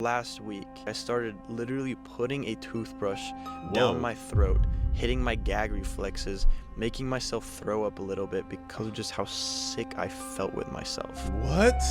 Last week, I started literally putting a toothbrush down my throat, hitting my gag reflexes, making myself throw up a little bit because of just how sick I felt with myself. What?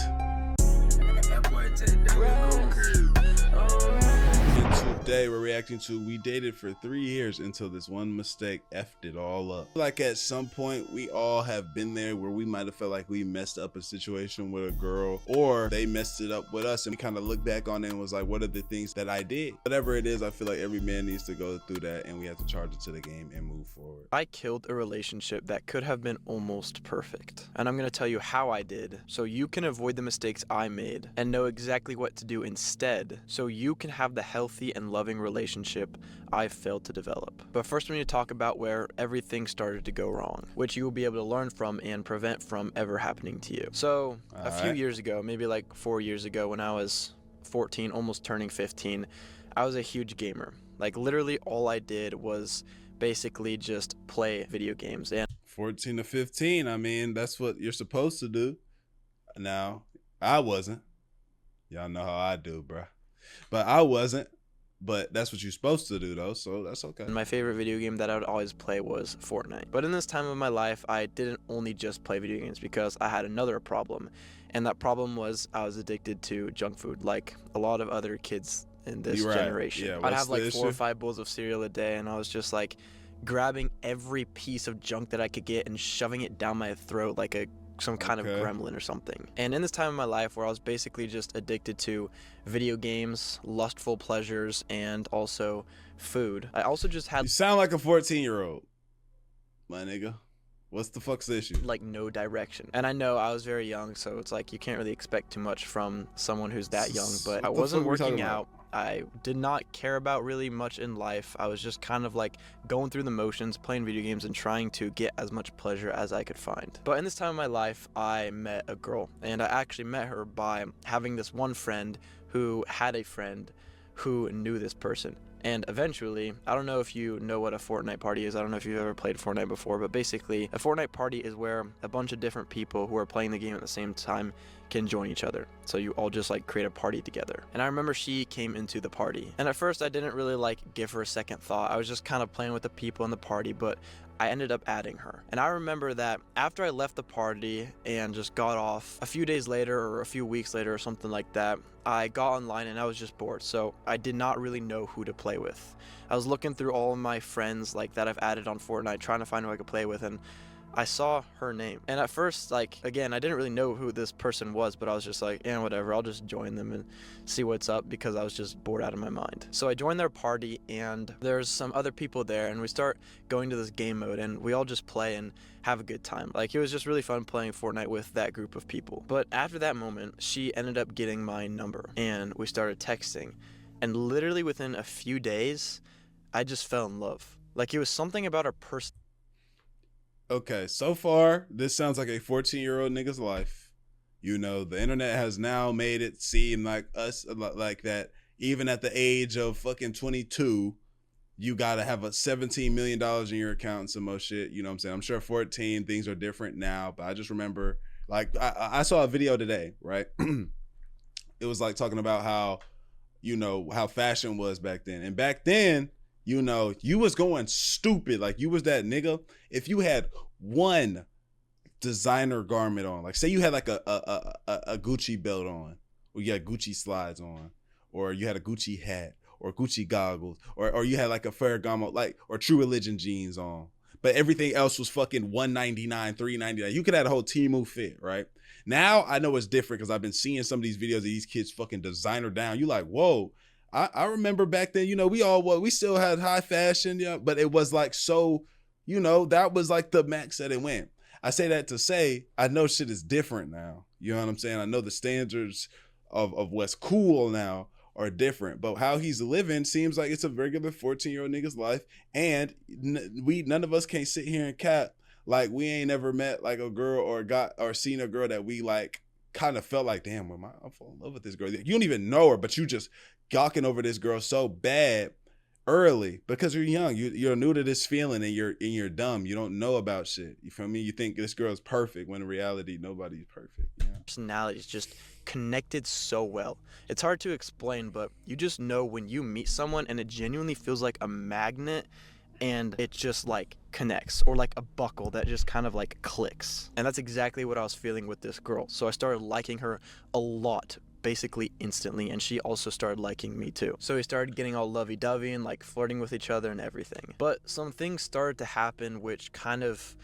And today we're reacting to We Dated for 3 years until this one mistake effed it all up. Like at some point we all have been there where we might have felt like we messed up a situation with a girl, or they messed it up with us and we kind of look back on it and was like, what are the things that I did? Whatever it is, I feel like every man needs to go through that and we have to charge it to the game and move forward. I killed a relationship that could have been almost perfect. And I'm going to tell you how I did so you can avoid the mistakes I made and know exactly what to do instead so you can have the healthy and loving relationship I failed to develop. But first we need to talk about where everything started to go wrong, which you will be able to learn from and prevent from ever happening to you. So a few years ago, maybe like 4 years ago, when I was 14, almost turning 15, I was a huge gamer. Like literally all I did was basically just play video games. And 14 to 15, I mean, that's what you're supposed to do. Now, I wasn't. Y'all know how I do, bruh. But I wasn't. But that's what you're supposed to do, though, so that's okay. My favorite video game that I would always play was Fortnite. But in this time of my life, I didn't only just play video games because I had another problem. And that problem was I was addicted to junk food, like a lot of other kids in this generation. Yeah, I'd have like 4 or 5 bowls of cereal a day, and I was just like grabbing every piece of junk that I could get and shoving it down my throat like some kind of gremlin or something. And in this time of my life where I was basically just addicted to video games, lustful pleasures, and also food, I also just had— You sound like a 14-year-old, my nigga. What's the fuck's the issue? Like no direction. And I know I was very young, so it's like you can't really expect too much from someone who's that young, but I wasn't working out. I did not care about really much in life. I was just kind of like going through the motions, playing video games, and trying to get as much pleasure as I could find. But in this time of my life, I met a girl, and I actually met her by having this one friend who had a friend who knew this person. And eventually, I don't know if you know what a Fortnite party is. I don't know if you've ever played Fortnite before, but basically a Fortnite party is where a bunch of different people who are playing the game at the same time can join each other. So you all just like create a party together. And I remember she came into the party. And at first I didn't really like give her a second thought. I was just kind of playing with the people in the party, but I ended up adding her. And I remember that after I left the party and just got off, a few days later or a few weeks later or something like that, I got online and I was just bored. So I did not really know who to play with. I was looking through all of my friends like that I've added on Fortnite, trying to find who I could play with, and I saw her name. And at first, like, again, I didn't really know who this person was, but I was just like, yeah, whatever, I'll just join them and see what's up because I was just bored out of my mind. So I joined their party, and there's some other people there, and we start going to this game mode, and we all just play and have a good time. Like, it was just really fun playing Fortnite with that group of people. But after that moment, she ended up getting my number, and we started texting. And literally within a few days, I just fell in love. Like, it was something about her person. Okay, so far, this sounds like a 14-year-old nigga's life. You know, the internet has now made it seem like us, like that even at the age of fucking 22, you gotta have a $17 million in your account and some more shit. You know what I'm saying? I'm sure 14, things are different now, but I just remember, like, I saw a video today, right? It was like talking about how, you know, how fashion was back then. And back then, you know, you was going stupid. Like, you was that nigga. If you had one designer garment on, like say you had like a Gucci belt on, or you had Gucci slides on, or you had a Gucci hat, or Gucci goggles, or you had like a Ferragamo, like, or True Religion jeans on, but everything else was fucking $199, $399. You could have a whole Temu fit, right? Now I know it's different because I've been seeing some of these videos of these kids fucking designer down. You like, whoa. I remember back then, you know, we still had high fashion, yeah, but it was like, so, you know, that was like the max that it went. I say that to say, I know shit is different now. You know what I'm saying? I know the standards of what's cool now are different, but how he's living seems like it's a regular 14-year-old nigga's life. And none of us can't sit here and cap like we ain't ever met like a girl or seen a girl that we like kind of felt like, damn, I fall in love with this girl. You don't even know her, but you just gawking over this girl so bad early because you're young. You're new to this feeling and you're dumb. You don't know about shit. You feel me? You think this girl's perfect when in reality nobody's perfect. Yeah. Personalities just connected so well. It's hard to explain, but you just know when you meet someone and it genuinely feels like a magnet and it just like connects, or like a buckle that just kind of like clicks. And that's exactly what I was feeling with this girl. So I started liking her a lot, basically instantly, and she also started liking me too. So we started getting all lovey-dovey and like flirting with each other and everything. But some things started to happen which kind of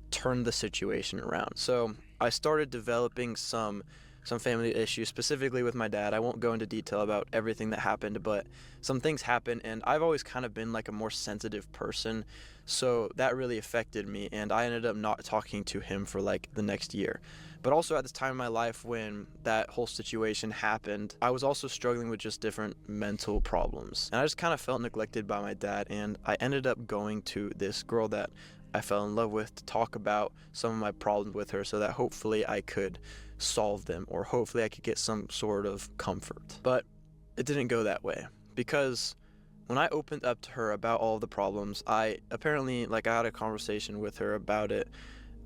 turned the situation around. So I started developing some family issues, specifically with my dad. I won't go into detail about everything that happened, but some things happened, and I've always kind of been like a more sensitive person, so that really affected me, and I ended up not talking to him for like the next year. But also at this time in my life when that whole situation happened, I was also struggling with just different mental problems, and I just kind of felt neglected by my dad, and I ended up going to this girl that I fell in love with to talk about some of my problems with her so that hopefully I could solve them, or hopefully I could get some sort of comfort. But it didn't go that way, because when I opened up to her about all of the problems, I apparently, like, I had a conversation with her about it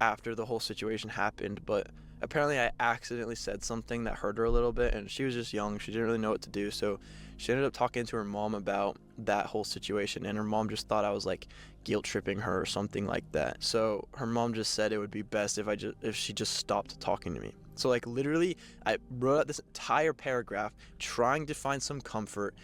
after the whole situation happened, but apparently I accidentally said something that hurt her a little bit, and she was just young. She didn't really know what to do, so she ended up talking to her mom about that whole situation, and her mom just thought I was like guilt tripping her or something like that. So her mom just said it would be best if she just stopped talking to me. So like literally I wrote out this entire paragraph trying to find some comfort,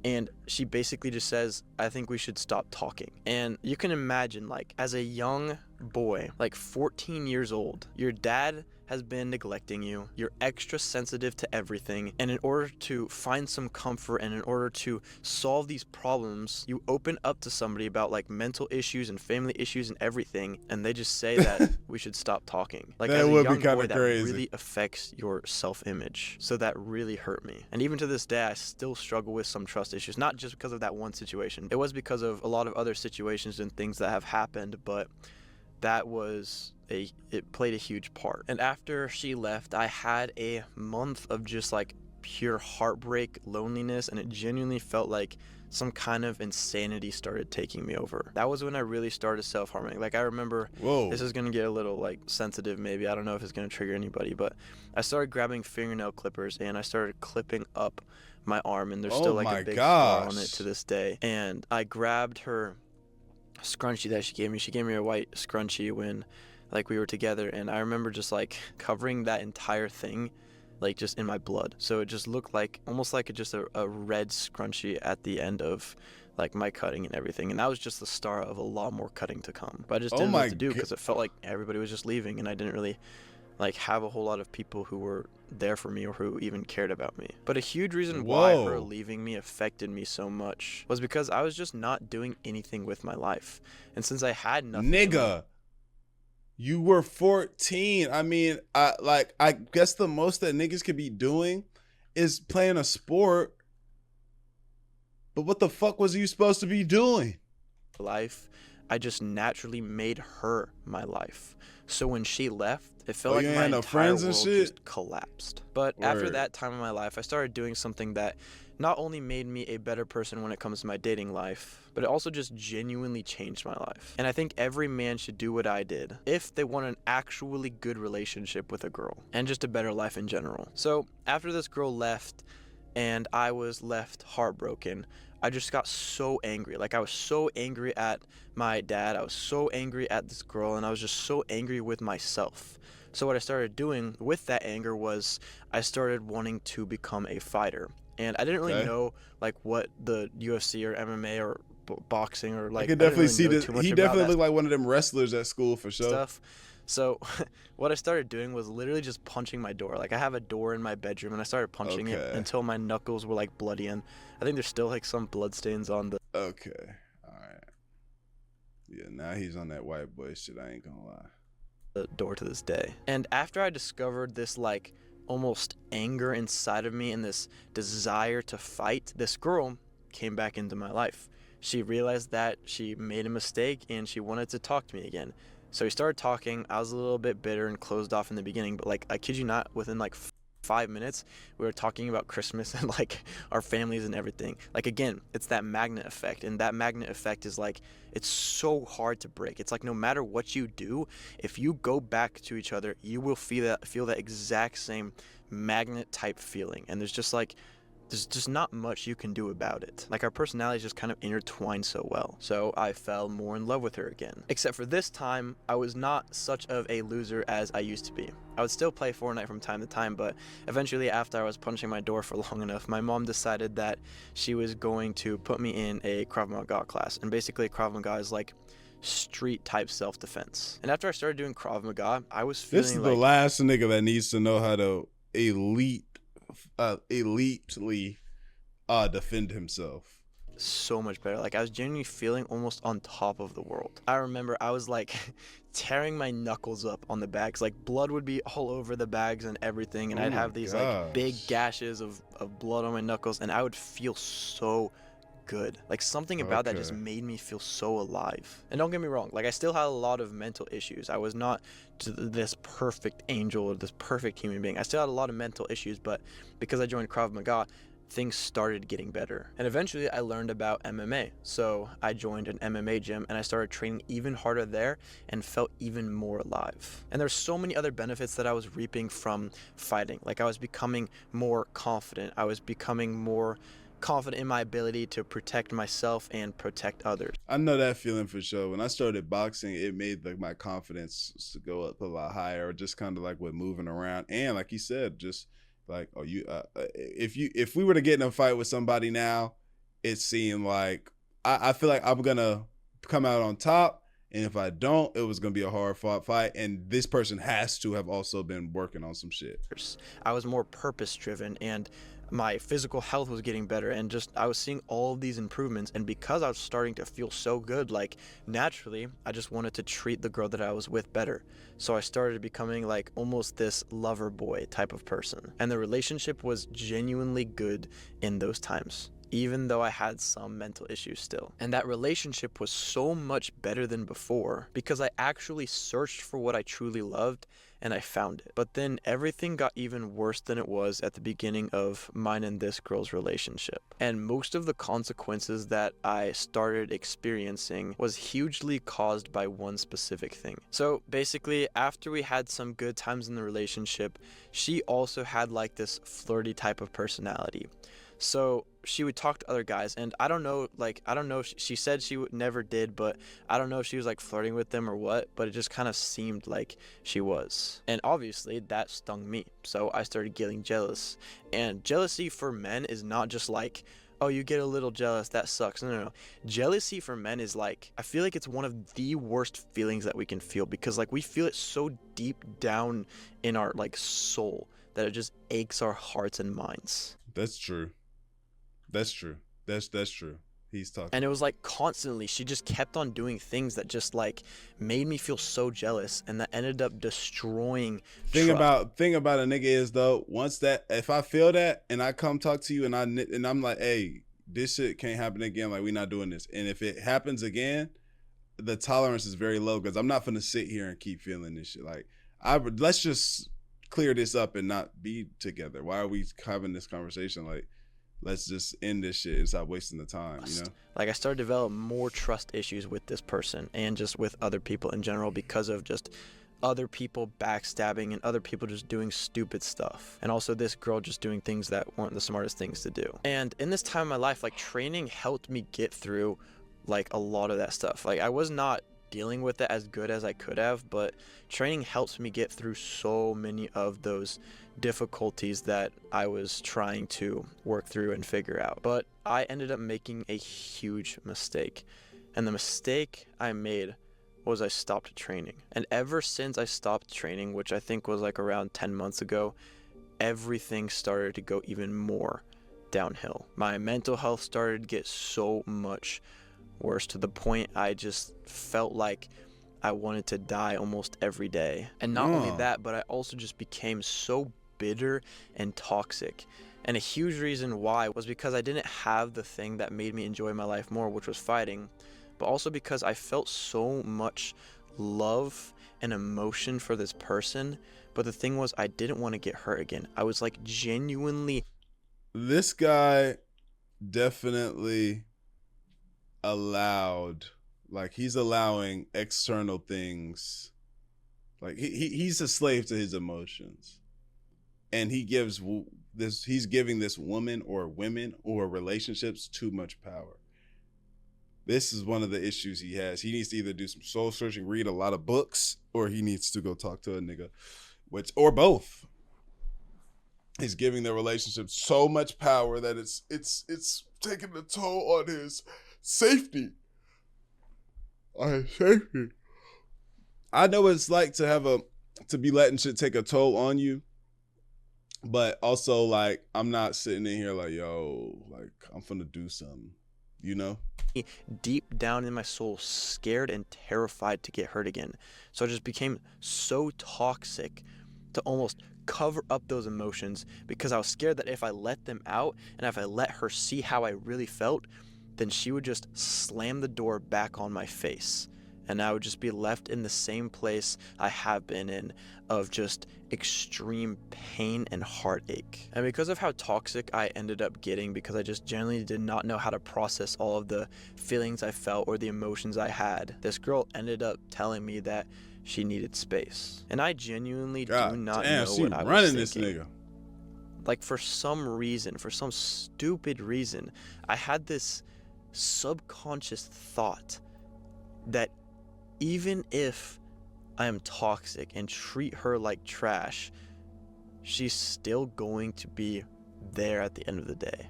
and she basically just says, I think we should stop talking. And you can imagine, like, as a young boy, like 14 years old, your dad has been neglecting you, you're extra sensitive to everything, and in order to find some comfort and in order to solve these problems, you open up to somebody about like mental issues and family issues and everything, and they just say that we should stop talking. Like, That as a would be young kinda boy, that crazy. really affects your self-image. So that really hurt me. And even to this day, I still struggle with some trust issues, not just because of that one situation. It was because of a lot of other situations and things that have happened, but it played a huge part. And after she left, I had a month of just like pure heartbreak, loneliness, and it genuinely felt like some kind of insanity started taking me over. That was when I really started self-harming. Like, I remember, Whoa. this is gonna get a little like sensitive maybe, I don't know if it's gonna trigger anybody, but I started grabbing fingernail clippers and I started clipping up my arm, and there's still like a big scar on it to this day. And I grabbed her scrunchie that she gave me. She gave me a white scrunchie when like we were together, and I remember just like covering that entire thing like just in my blood. So it just looked like almost like just a red scrunchie at the end of like my cutting and everything. And that was just the start of a lot more cutting to come. But I just didn't know what to do because it felt like everybody was just leaving, and I didn't really like have a whole lot of people who were there for me or who even cared about me. But a huge reason why her leaving me affected me so much was because I was just not doing anything with my life. And since I had nothing, Nigga, you were 14. I mean, I guess the most that niggas could be doing is playing a sport. But what the fuck was you supposed to be doing? Life, I just naturally made her my life. So when she left, it felt like my entire world just collapsed. But after that time in my life, I started doing something that not only made me a better person when it comes to my dating life, but it also just genuinely changed my life. And I think every man should do what I did if they want an actually good relationship with a girl and just a better life in general. So after this girl left and I was left heartbroken, I just got so angry. Like, I was so angry at my dad, I was so angry at this girl, and I was just so angry with myself. So what I started doing with that anger was I started wanting to become a fighter. And I didn't really know like what the UFC or MMA or boxing or like, I could definitely see this. He definitely looked like one of them wrestlers at school for sure. Stuff. So what I started doing was literally just punching my door. Like, I have a door in my bedroom, and I started punching it until my knuckles were like bloody, and I think there's still like some blood stains on the Okay. All right. Yeah, now he's on that white boy shit, I ain't gonna lie. The door to this day. And after I discovered this like almost anger inside of me and this desire to fight, this girl came back into my life. She realized that she made a mistake and she wanted to talk to me again. So we started talking. I was a little bit bitter and closed off in the beginning, but like, I kid you not, within like 5 minutes, we were talking about Christmas and like our families and everything. Like, again, it's that magnet effect, and that magnet effect is like, it's so hard to break. It's like no matter what you do, if you go back to each other, you will feel that exact same magnet type feeling. And there's just not much you can do about it. Like, our personalities just kind of intertwine so well. So I fell more in love with her again. Except for this time, I was not such of a loser as I used to be. I would still play Fortnite from time to time, but eventually, after I was punching my door for long enough, my mom decided that she was going to put me in a Krav Maga class. And basically, Krav Maga is like street type self-defense. And after I started doing Krav Maga, I was feeling This is like the last nigga that needs to know how to elitely defend himself. so much better. Like, I was genuinely feeling almost on top of the world. I remember I was like tearing my knuckles up on the bags. Like, blood would be all over the bags and everything, and Oh I'd my have these like big gosh. gashes of blood on my knuckles, and I would feel so good. Like, something about that just Okay. made me feel so alive. And don't get me wrong, like, I still had a lot of mental issues. I was not this perfect angel or this perfect human being. I still had a lot of mental issues, but because I joined Krav Maga, things started getting better. And eventually I learned about MMA. So I joined an MMA gym and I started training even harder there and felt even more alive. And there's so many other benefits that I was reaping from fighting. Like, I was becoming more confident. I was becoming more confident in my ability to protect myself and protect others. I know that feeling for sure. When I started boxing, it made like my confidence to go up a lot higher, just kind of like with moving around. And like you said, just like, oh, if we were to get in a fight with somebody now, it seemed like I feel like I'm gonna come out on top. And if I don't, it was gonna be a hard fought fight. And this person has to have also been working on some shit. I was more purpose driven, and my physical health was getting better, and just I was seeing all of these improvements. And because I was starting to feel so good, like, naturally I just wanted to treat the girl that I was with better. So I started becoming like almost this lover boy type of person, and the relationship was genuinely good in those times, even though I had some mental issues still. And that relationship was so much better than before because I actually searched for what I truly loved and I found it. But then everything got even worse than it was at the beginning of mine and this girl's relationship. And most of the consequences that I started experiencing was hugely caused by one specific thing. So basically, after we had some good times in the relationship, she also had like this flirty type of personality. So she would talk to other guys, and I don't know, she said she never did, but I don't know if she was like flirting with them or what, but it just kind of seemed like she was. And obviously that stung me. So I started getting jealous. And jealousy for men is not just like, oh, you get a little jealous, that sucks. No. Jealousy for men is like, I feel like it's one of the worst feelings that we can feel, because like we feel it so deep down in our like soul that it just aches our hearts and minds. That's true. That's true. That's true. He's talking. And it was like constantly, she just kept on doing things that just like made me feel so jealous, and that ended up destroying Thing trust. about a nigga is though, once that if I feel that and I come talk to you and I'm like, hey, this shit can't happen again. Like, we not doing this. And if it happens again, the tolerance is very low because I'm not gonna sit here and keep feeling this shit. Like, let's just clear this up and not be together. Why are we having this conversation? Like, let's just end this shit and stop wasting the time, you know? Like, I started to develop more trust issues with this person and just with other people in general because of just other people backstabbing and other people just doing stupid stuff. And also this girl just doing things that weren't the smartest things to do. And in this time of my life, like, training helped me get through like a lot of that stuff. Like, I was not dealing with it as good as I could have, but training helps me get through so many of those difficulties that I was trying to work through and figure out. But I ended up making a huge mistake. And the mistake I made was I stopped training. And ever since I stopped training, which I think was like around 10 months ago, everything started to go even more downhill. My mental health started to get so much worse, to the point I just felt like I wanted to die almost every day. And not only that, but I also just became so bitter and toxic. And a huge reason why was because I didn't have the thing that made me enjoy my life more, which was fighting, but also because I felt so much love an emotion for this person, but the thing was I didn't want to get hurt again. I was like genuinely. This guy definitely allowed, like, he's allowing external things. Like he's a slave to his emotions, and he's giving this woman or women or relationships too much power. This is one of the issues he has. He needs to either do some soul searching, read a lot of books, or he needs to go talk to a nigga, or both. He's giving their relationship so much power that it's taking a toll on his safety. I know what it's like to be letting shit take a toll on you, but also, like, I'm not sitting in here like, yo, like, I'm finna do something, you know? Deep down in my soul, scared and terrified to get hurt again. So I just became so toxic to almost cover up those emotions, because I was scared that if I let them out and if I let her see how I really felt, then she would just slam the door back on my face. And I would just be left in the same place I have been in, of just extreme pain and heartache. And because of how toxic I ended up getting, because I just generally did not know how to process all of the feelings I felt or the emotions I had, this girl ended up telling me that she needed space. And I genuinely do not know what I was thinking. This nigga. Like, for some reason, for some stupid reason, I had this subconscious thought that even if I am toxic and treat her like trash, she's still going to be there at the end of the day.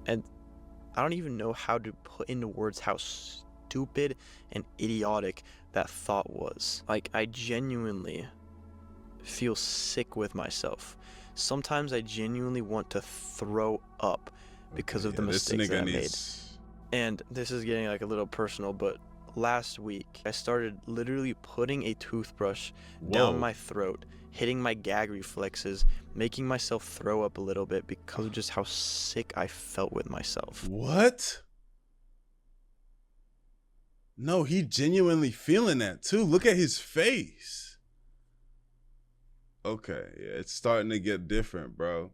And I don't even know how to put into words how stupid and idiotic that thought was. Like, I genuinely feel sick with myself. Sometimes I genuinely want to throw up because of the mistakes that I made. And this is getting like a little personal, but last week I started literally putting a toothbrush down my throat, hitting my gag reflexes, making myself throw up a little bit because of just how sick I felt with myself. What? No, he genuinely feeling that too. Look at his face. Okay, yeah, it's starting to get different, bro.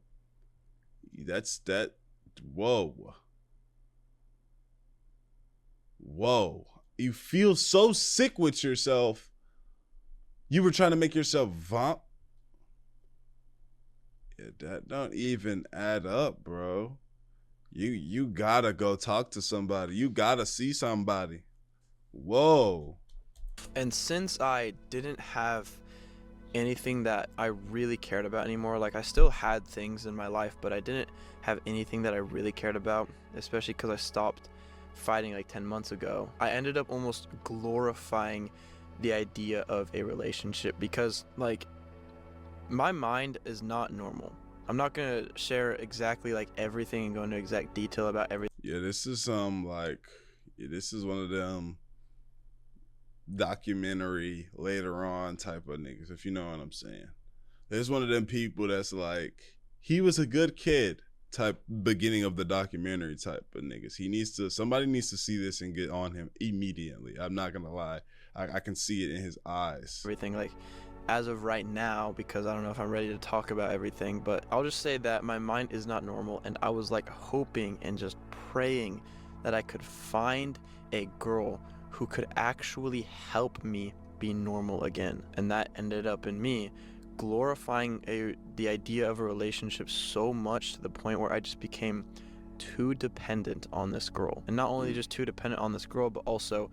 Whoa. You feel so sick with yourself. You were trying to make yourself vomit. Yeah, that don't even add up, bro. You gotta go talk to somebody. You gotta see somebody. Whoa. And since I didn't have anything that I really cared about anymore, like, I still had things in my life, but I didn't have anything that I really cared about, especially because I stopped fighting like 10 months ago. I ended up almost glorifying the idea of a relationship, because, like, my mind is not normal. I'm not gonna share exactly like everything and go into exact detail about everything. Yeah, this is this is one of them documentary later on type of niggas, if you know what I'm saying. There's one of them people that's like, he was a good kid type beginning of the documentary type of niggas. Somebody needs to see this and get on him immediately. I'm not gonna lie, I can see it in his eyes. Everything, like, as of right now, because I don't know if I'm ready to talk about everything, but I'll just say that my mind is not normal, and I was like hoping and just praying that I could find a girl who could actually help me be normal again. And that ended up in me glorifying the idea of a relationship so much, to the point where I just became too dependent on this girl. And not only just too dependent on this girl, but also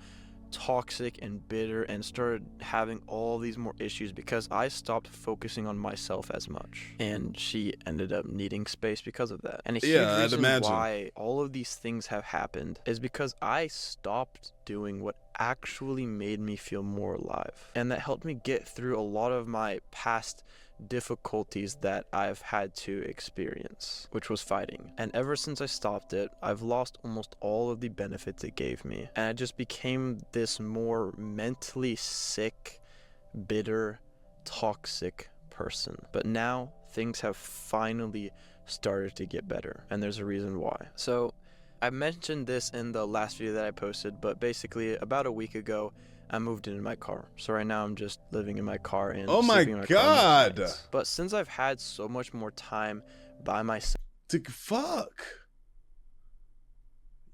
toxic and bitter, and started having all these more issues because I stopped focusing on myself as much, and she ended up needing space because of that. And a huge reason why all of these things have happened is because I stopped doing what actually made me feel more alive, and that helped me get through a lot of my past difficulties that I've had to experience, which was fighting. And ever since I stopped it, I've lost almost all of the benefits it gave me, and I just became this more mentally sick, bitter, toxic person. But now things have finally started to get better, and there's a reason why. So I mentioned this in the last video that I posted, but basically about a week ago, I moved in my car. So right now I'm just living in my car and Oh my sleeping in my car God. most nights. But since I've had so much more time by myself, Fuck.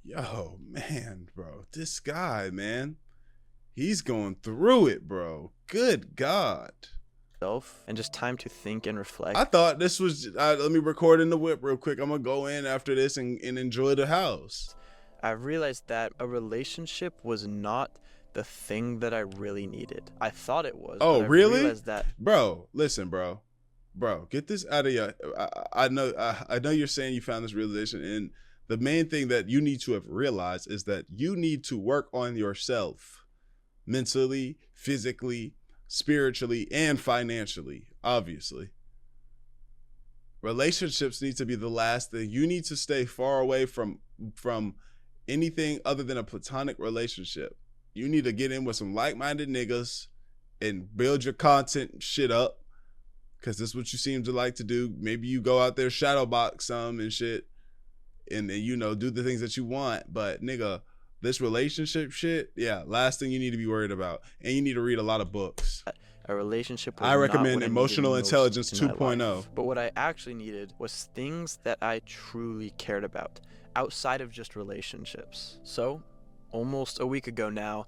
Yo, man, bro. This guy, man. He's going through it, bro. Good God. and just time to think and reflect. I thought this was, let me record in the whip real quick. I'm going to go in after this and enjoy the house. I realized that a relationship was not the thing that I really needed. I thought it was. Oh, but really? I realized that. Bro, listen, bro. Bro, get this out of your, I know you're saying you found this realization, and the main thing that you need to have realized is that you need to work on yourself mentally, physically, spiritually, and financially, obviously. Relationships need to be the last thing. You need to stay far away from anything other than a platonic relationship. You need to get in with some like-minded niggas and build your content shit up, because this is what you seem to like to do. Maybe you go out there shadow box some and shit and you know, do the things that you want. But nigga, this relationship shit, yeah, last thing you need to be worried about. And you need to read a lot of books. A relationship was I recommend not what Emotional I needed Intelligence most in my 2.0. life. But what I actually needed was things that I truly cared about outside of just relationships. So, almost a week ago now,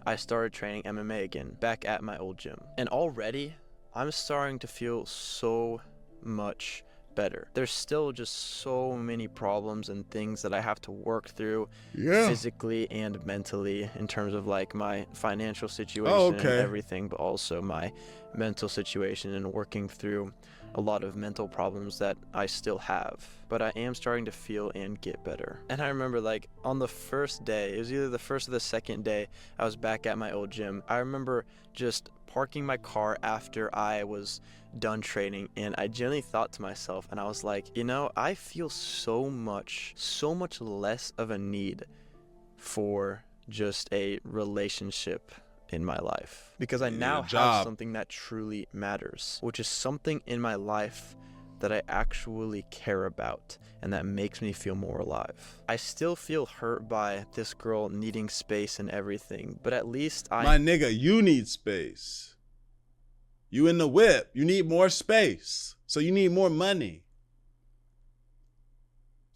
I started training MMA again, back at my old gym. And already, I'm starting to feel so much better. There's still just so many problems and things that I have to work through physically and mentally, in terms of like my financial situation and everything, but also my mental situation and working through a lot of mental problems that I still have. But I am starting to feel and get better. And I remember, like, on the first day, it was either the first or the second day I was back at my old gym, I remember just parking my car after I was done training, and I genuinely thought to myself, and I was like, you know, I feel so much less of a need for just a relationship in my life, because I now have something that truly matters, which is something in my life that I actually care about and that makes me feel more alive. I still feel hurt by this girl needing space and everything, but at least my nigga, you need space. You in the whip. You need more space. So you need more money.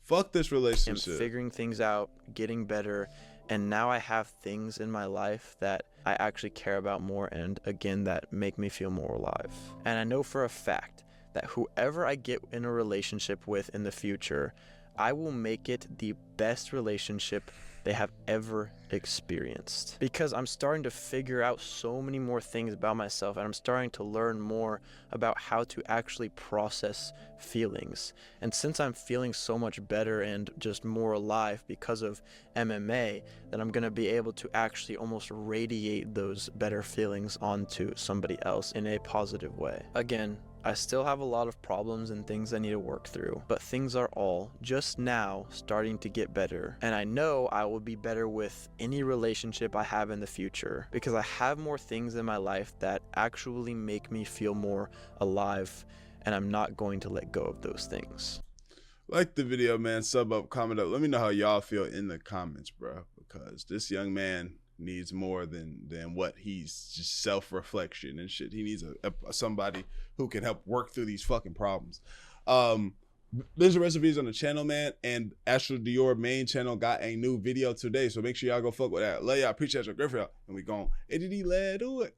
Fuck this relationship. I'm figuring things out, getting better, and now I have things in my life that I actually care about more, and again, that make me feel more alive. And I know for a fact that whoever I get in a relationship with in the future, I will make it the best relationship they have ever experienced, because I'm starting to figure out so many more things about myself, and I'm starting to learn more about how to actually process feelings. And since I'm feeling so much better and just more alive because of MMA, then I'm going to be able to actually almost radiate those better feelings onto somebody else in a positive way. Again, I still have a lot of problems and things I need to work through, but things are all just now starting to get better. And I know I will be better with any relationship I have in the future, because I have more things in my life that actually make me feel more alive, and I'm not going to let go of those things. Like the video, man. Sub up, comment up. Let me know how y'all feel in the comments, bro, because this young man needs more than what he's just self-reflection and shit. He needs somebody who can help work through these fucking problems. There's the rest of videos on the channel, man, and Astral Dior main channel got a new video today, so make sure y'all go fuck with that. Love y'all, appreciate y'all, great for y'all, and we gon' do it.